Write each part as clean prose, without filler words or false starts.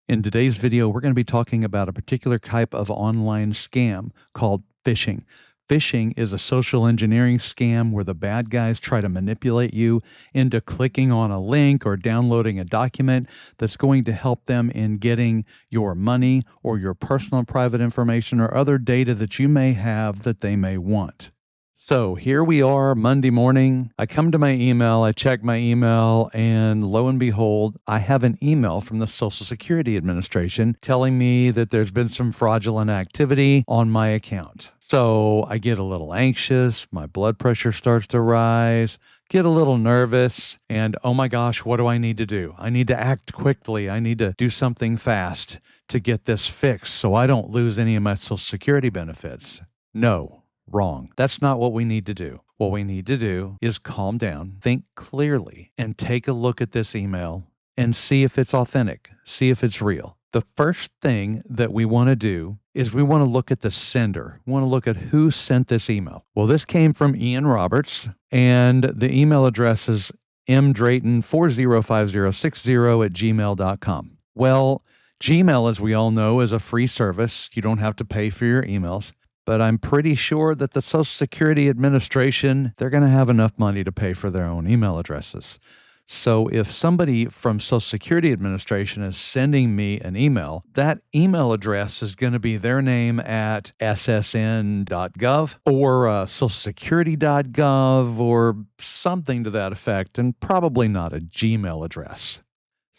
In today's video, we're going to be talking about a particular type of online scam called phishing. Phishing is a social engineering scam where the bad guys try to manipulate you into clicking on a link or downloading a document that's going to help them in getting your money or your personal and private information or other data that you may have that they may want. So here we are Monday morning. I come to my email, I check my email, and lo and behold, I have an email from the Social Security Administration telling me that there's been some fraudulent activity on my account. So I get a little anxious, my blood pressure starts to rise, get a little nervous, and oh my gosh, what do I need to do? I need to act quickly. I need to do something fast to get this fixed so I don't lose any of my Social Security benefits. No. Wrong. That's not what we need to do. What we need to do is calm down, think clearly, and take a look at this email and see if it's authentic, see if it's real. The first thing that we want to do is we want to look at the sender. We want to look at who sent this email. Well, this came from Ian Roberts, and the email address is mdrayton405060@gmail.com. Well, Gmail, as we all know, is a free service. You don't have to pay for your emails. But I'm pretty sure that the Social Security Administration, they're going to have enough money to pay for their own email addresses. So if somebody from Social Security Administration is sending me an email, that email address is going to be their name at ssn.gov or socialsecurity.gov or something to that effect, and probably not a Gmail address.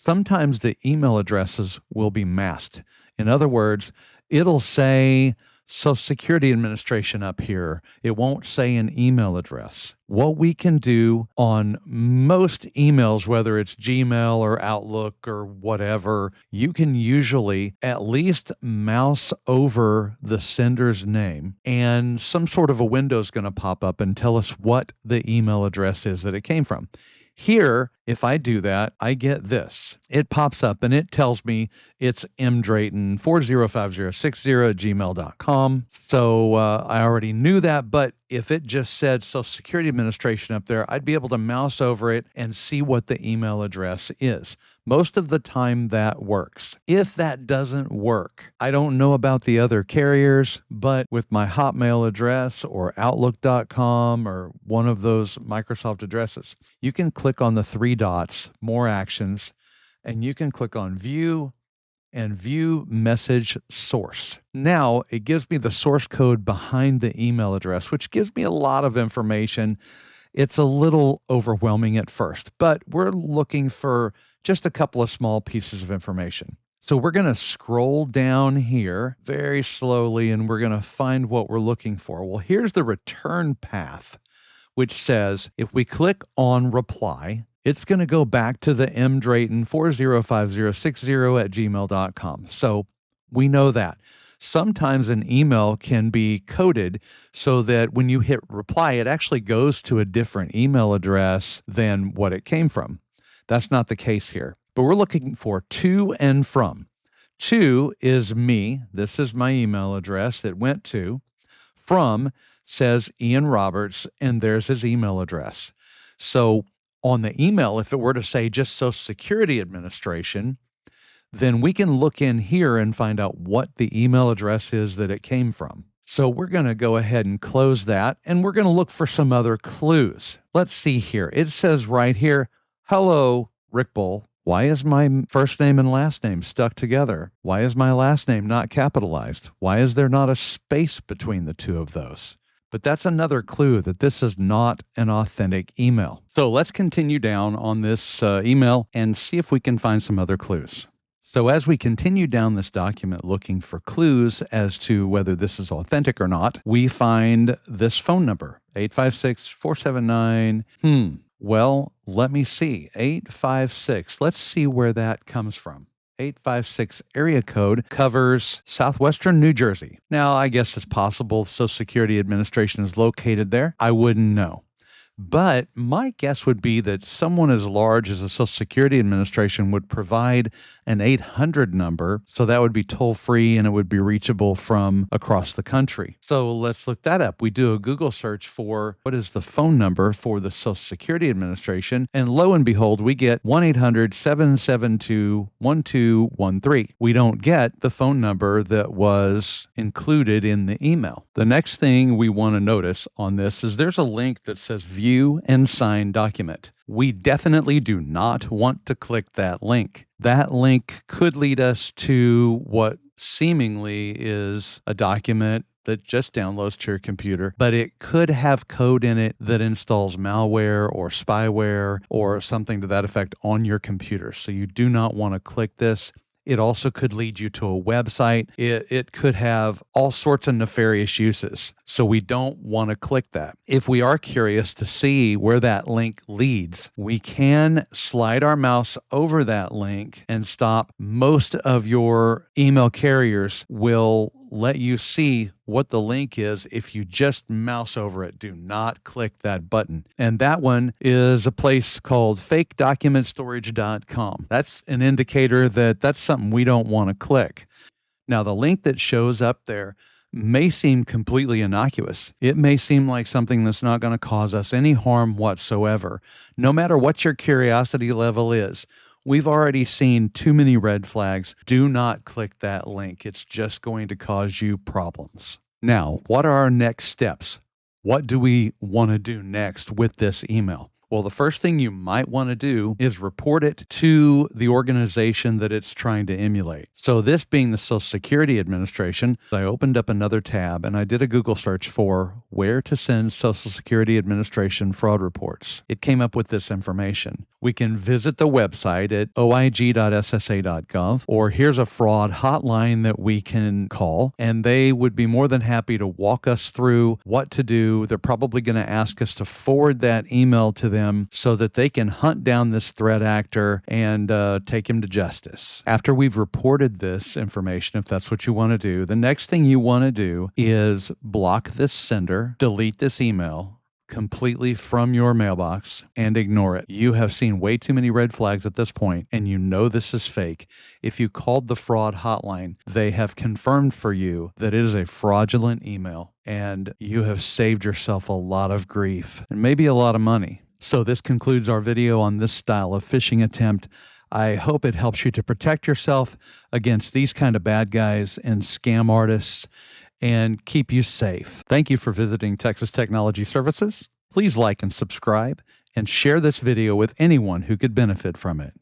Sometimes the email addresses will be masked. In other words, it'll say Social Security Administration up here. It won't say an email address. What we can do on most emails, whether it's Gmail or Outlook or whatever, you can usually at least mouse over the sender's name and some sort of a window is going to pop up and tell us what the email address is that it came from. Here, if I do that, I get this. It pops up and it tells me it's mdrayton405060@gmail.com. So I already knew that, but if it just said Social Security Administration up there, I'd be able to mouse over it and see what the email address is. Most of the time that works. If that doesn't work, I don't know about the other carriers, but with my Hotmail address or Outlook.com or one of those Microsoft addresses, you can click on the three dots, more actions, and you can click on view and view message source. Now it gives me the source code behind the email address, which gives me a lot of information. It's a little overwhelming at first, but we're looking for just a couple of small pieces of information. So we're going to scroll down here very slowly and we're going to find what we're looking for. Well, here's the return path, which says if we click on reply, it's going to go back to the mdrayton405060@gmail.com. So we know that. Sometimes an email can be coded so that when you hit reply, it actually goes to a different email address than what it came from. That's not the case here, but we're looking for to and from. To is me. This is my email address that went to. From says Ian Roberts, and there's his email address. So on the email, if it were to say just Social Security Administration, then we can look in here and find out what the email address is that it came from. So we're going to go ahead and close that, and we're going to look for some other clues. Let's see here. It says right here, hello, Rick Bull. Why is my first name and last name stuck together? Why is my last name not capitalized? Why is there not a space between the two of those? But that's another clue that this is not an authentic email. So let's continue down on this email and see if we can find some other clues. So as we continue down this document looking for clues as to whether this is authentic or not, we find this phone number, 856-479. Well, let me see. 856. Let's see where that comes from. 856 area code covers southwestern New Jersey. Now, I guess it's possible Social Security Administration is located there. I wouldn't know. But my guess would be that someone as large as the Social Security Administration would provide an 800 number. So that would be toll free and it would be reachable from across the country. So let's look that up. We do a Google search for what is the phone number for the Social Security Administration. And lo and behold, we get 1-800-772-1213. We don't get the phone number that was included in the email. The next thing we want to notice on this is there's a link that says view and sign document. We definitely do not want to click that link. That link could lead us to what seemingly is a document that just downloads to your computer, but it could have code in it that installs malware or spyware or something to that effect on your computer. So you do not want to click this. It also could lead you to a website. It could have all sorts of nefarious uses. So we don't want to click that. If we are curious to see where that link leads, we can slide our mouse over that link and stop. Most of your email carriers will let you see what the link is if you just mouse over it. Do not click that button. And that one is a place called fakedocumentstorage.com. That's an indicator that that's something we don't want to click. Now, the link that shows up there may seem completely innocuous. It may seem like something that's not going to cause us any harm whatsoever. No matter what your curiosity level is, we've already seen too many red flags. Do not click that link. It's just going to cause you problems. Now, what are our next steps? What do we want to do next with this email? Well, the first thing you might want to do is report it to the organization that it's trying to emulate. So this being the Social Security Administration, I opened up another tab and I did a Google search for where to send Social Security Administration fraud reports. It came up with this information. We can visit the website at oig.ssa.gov, or here's a fraud hotline that we can call, and they would be more than happy to walk us through what to do. They're probably going to ask us to forward that email to them so that they can hunt down this threat actor and take him to justice. After we've reported this information, if that's what you want to do, the next thing you want to do is block this sender, delete this email completely from your mailbox and ignore it. You have seen way too many red flags at this point, and you know this is fake. If you called the fraud hotline, they have confirmed for you that it is a fraudulent email, and you have saved yourself a lot of grief and maybe a lot of money. So this concludes our video on this style of phishing attempt. I hope it helps you to protect yourself against these kind of bad guys and scam artists and keep you safe. Thank you for visiting Texas Technology Services. Please like and subscribe and share this video with anyone who could benefit from it.